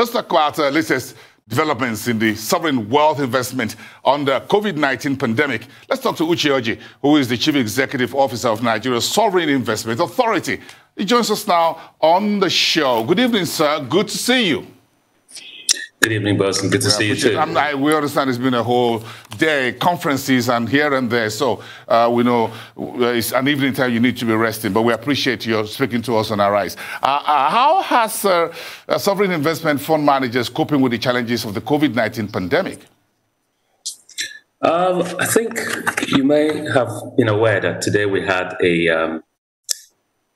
Let's talk about latest developments in the sovereign wealth investment on the COVID-19 pandemic. Let's talk to Uche Orji, who is the Chief Executive Officer of Nigeria's Sovereign Investment Authority. He joins us now on the show. Good evening, sir. Good to see you. Good evening, boss, and good to see you too. We understand it's been a whole day, conferences and here and there, so we know it's an evening time you need to be resting, but we appreciate you speaking to us on Arise. How has sovereign investment fund managers coping with the challenges of the COVID-19 pandemic? I think you may have been aware that today we had a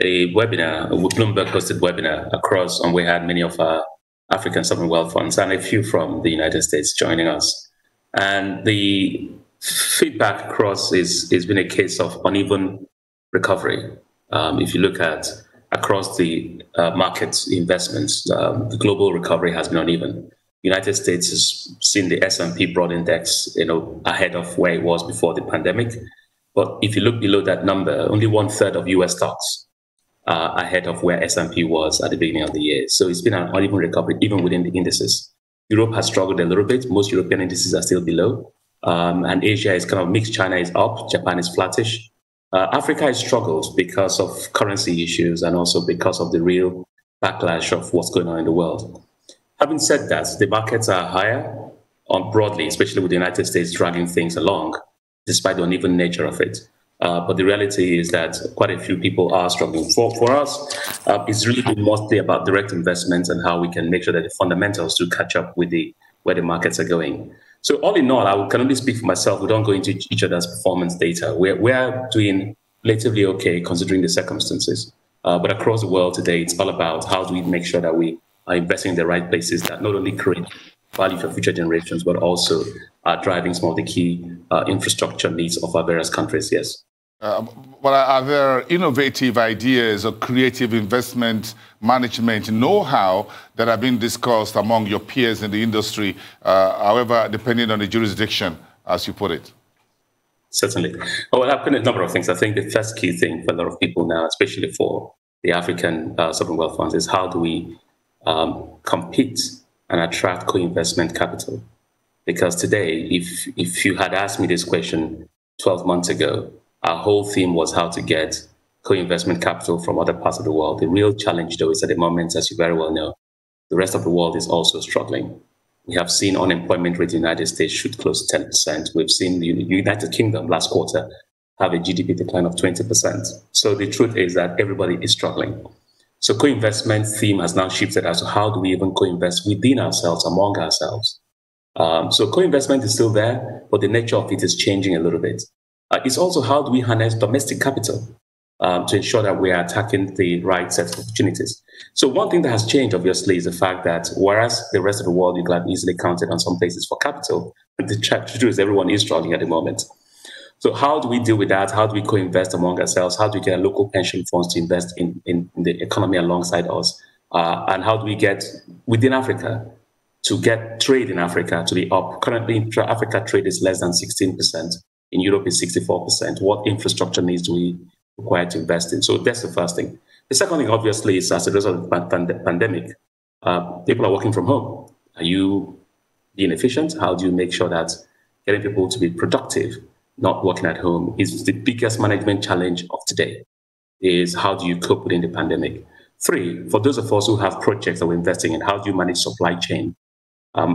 webinar, a Bloomberg-hosted webinar across, and we had many of our African sovereign wealth funds and a few from the United States joining us. And the feedback across is been a case of uneven recovery. If you look at across the markets investments, the global recovery has been uneven. United States has seen the S&P broad index, ahead of where it was before the pandemic. But if you look below that number, only 1/3 of US stocks ahead of where S&P was at the beginning of the year. So it's been an uneven recovery, even within the indices. Europe has struggled a little bit. Most European indices are still below. And Asia is kind of mixed. China is up. Japan is flattish. Africa has struggled because of currency issues and also because of the real backlash of what's going on in the world. Having said that, the markets are higher broadly, especially with the United States dragging things along, despite the uneven nature of it. But the reality is that quite a few people are struggling. For us, it's really been mostly about direct investments and how we can make sure that the fundamentals do catch up with where the markets are going. So all in all, I can only speak for myself. We don't go into each other's performance data. We're doing relatively okay considering the circumstances. But across the world today, it's all about how do we make sure that we are investing in the right places that not only create value for future generations, but also are driving some of the key infrastructure needs of our various countries, yes. But are there innovative ideas or creative investment management know-how that are being discussed among your peers in the industry, however, depending on the jurisdiction, as you put it? Certainly. Well, there have been a number of things. I think the first key thing for a lot of people now, especially for the African sovereign wealth funds, is how do we compete and attract co-investment capital? Because today, if you had asked me this question 12 months ago, our whole theme was how to get co-investment capital from other parts of the world. The real challenge, though, is at the moment, as you very well know, the rest of the world is also struggling. We have seen unemployment rate in the United States shoot close to 10%. We've seen the United Kingdom last quarter have a GDP decline of 20%. So the truth is that everybody is struggling. So co-investment theme has now shifted as to how do we even co-invest within ourselves, among ourselves. So co-investment is still there, but the nature of it is changing a little bit. It's also how do we harness domestic capital to ensure that we are attacking the right set of opportunities. So one thing that has changed, obviously, is the fact that whereas the rest of the world, you can have easily counted on some places for capital, the truth is everyone is struggling at the moment. So how do we deal with that? How do we co-invest among ourselves? How do we get local pension funds to invest in the economy alongside us? And how do we get within Africa to get trade in Africa to be up? Currently, intra-Africa trade is less than 16%. In Europe, is 64%. What infrastructure needs do we require to invest in? So that's the first thing. The second thing, obviously, is as a result of the pandemic, people are working from home. Are you being efficient? How do you make sure that getting people to be productive, not working at home, is the biggest management challenge of today? Is how do you cope within the pandemic? 3, for those of us who have projects that we're investing in, how do you manage supply chain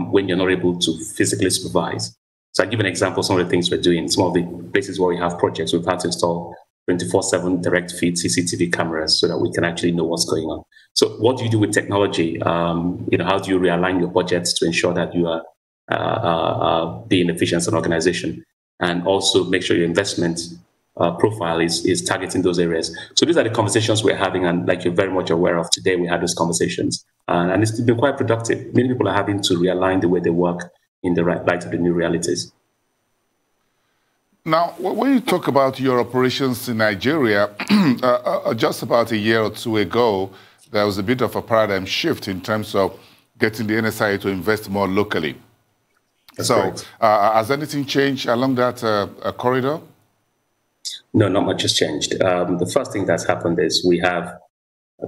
when you're not able to physically supervise? So I'll give an example of some of the things we're doing. Some of the places where we have projects, we've had to install 24/7 direct feed CCTV cameras so that we can actually know what's going on. So what do you do with technology? How do you realign your budgets to ensure that you are being efficient as an organization? And also make sure your investment profile is targeting those areas. So these are the conversations we're having, and like you're very much aware of, today we had those conversations. And it's been quite productive. Many people are having to realign the way they work in the light of the new realities. Now, when you talk about your operations in Nigeria, just about a year or two ago, there was a bit of a paradigm shift in terms of getting the NSIA to invest more locally. That's correct. Has anything changed along that corridor? No, not much has changed. The first thing that's happened is we have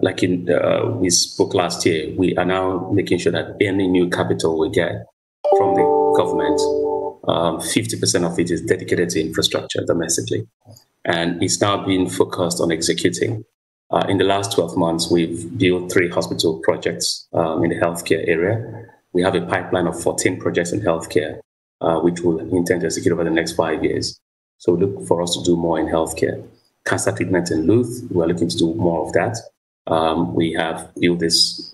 like we spoke last year, we are now making sure that any new capital we get from the government, 50% of it is dedicated to infrastructure domestically. And it's now being focused on executing. In the last 12 months, we've built 3 hospital projects in the healthcare area. We have a pipeline of 14 projects in healthcare, which we'll intend to execute over the next 5 years. So look for us to do more in healthcare. Cancer treatment in Louth, we're looking to do more of that. We have built this,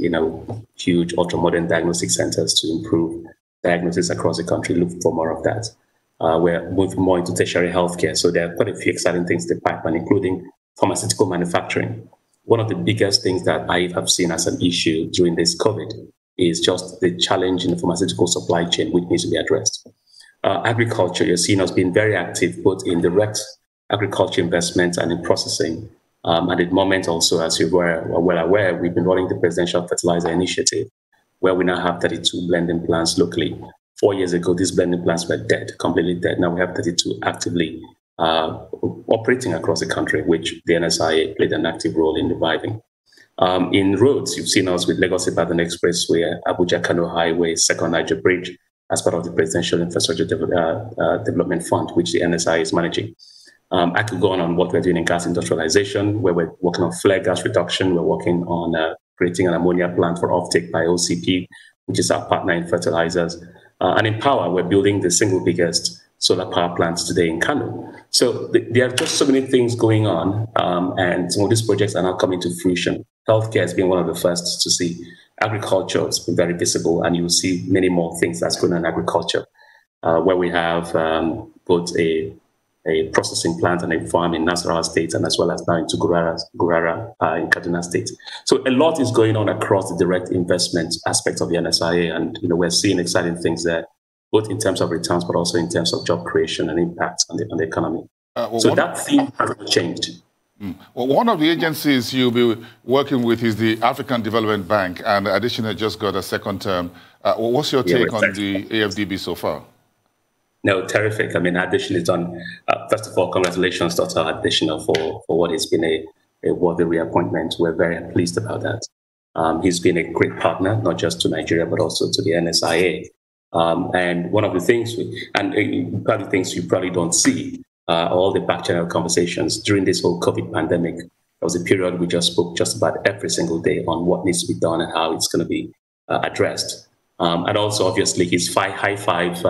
huge ultra-modern diagnostic centers to improve diagnosis across the country. Look for more of that. We're moving more into tertiary healthcare. So there are quite a few exciting things in the pipeline, including pharmaceutical manufacturing. One of the biggest things that I have seen as an issue during this COVID is just the challenge in the pharmaceutical supply chain, which needs to be addressed. Agriculture, you're seeing us being very active, both in direct agriculture investments and in processing. At the moment also, as you were well aware, we've been running the Presidential Fertilizer Initiative, where we now have 32 blending plants locally. 4 years ago, these blending plants were dead, completely dead. Now we have 32 actively operating across the country, which the NSIA played an active role in reviving. In roads, you've seen us with Lagos-Ibadan Expressway, Abuja-Kano Highway, Second Niger Bridge, as part of the Presidential Infrastructure Development Fund, which the NSIA is managing. I could go on what we're doing in gas industrialization, where we're working on flare gas reduction. We're working on creating an ammonia plant for offtake by OCP, which is our partner in fertilizers. And in power, we're building the single biggest solar power plants today in Kano. So there are just so many things going on, and some of these projects are now coming to fruition. Healthcare has been one of the first to see. Agriculture has been very visible, and you will see many more things that's going on in agriculture, where we have both a processing plant and a farm in Nasarawa State, and as well as now into Gurara in Kaduna State. So a lot is going on across the direct investment aspect of the NSIA, and we're seeing exciting things there, both in terms of returns, but also in terms of job creation and impact on the economy. So that theme hasn't changed. Well, one of the agencies you'll be working with is the African Development Bank, and Adesina just got a second term. What's your take on the AfDB so far? No, terrific. I mean, Adesina is done. First of all, congratulations, Dr. Adesina, for what has been a worthy reappointment. We're very pleased about that. He's been a great partner, not just to Nigeria, but also to the NSIA. And one of the things, probably things you probably don't see, all the back channel conversations during this whole COVID pandemic. There was a period we just spoke just about every single day on what needs to be done and how it's going to be addressed. And also, obviously, his high five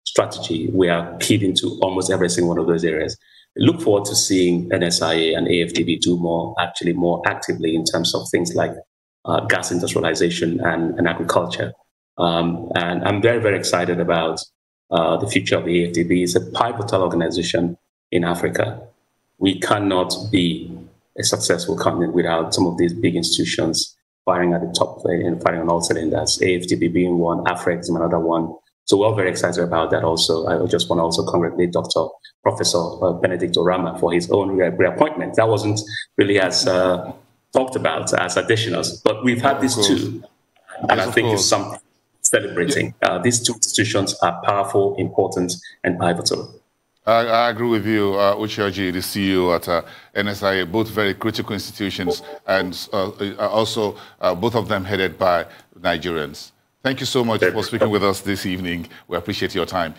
strategy, we are keyed into almost every single one of those areas. I look forward to seeing NSIA and AfDB do more actively in terms of things like gas industrialization and agriculture. And I'm very, very excited about the future of the AfDB. It's a pivotal organization in Africa. We cannot be a successful continent without some of these big institutions firing at the top and firing on all cylinders. AfDB being one, Afrex is another one. So we're all very excited about that also. I just want to also congratulate Professor Benedict Orama for his own reappointment. That wasn't really as talked about as additionals, but we've had these two, and I think it's something celebrating. These two institutions are powerful, important, and pivotal. I agree with you, Uche, the CEO at NSIA, both very critical institutions, and also both of them headed by Nigerians. Thank you so much for speaking with us this evening. We appreciate your time.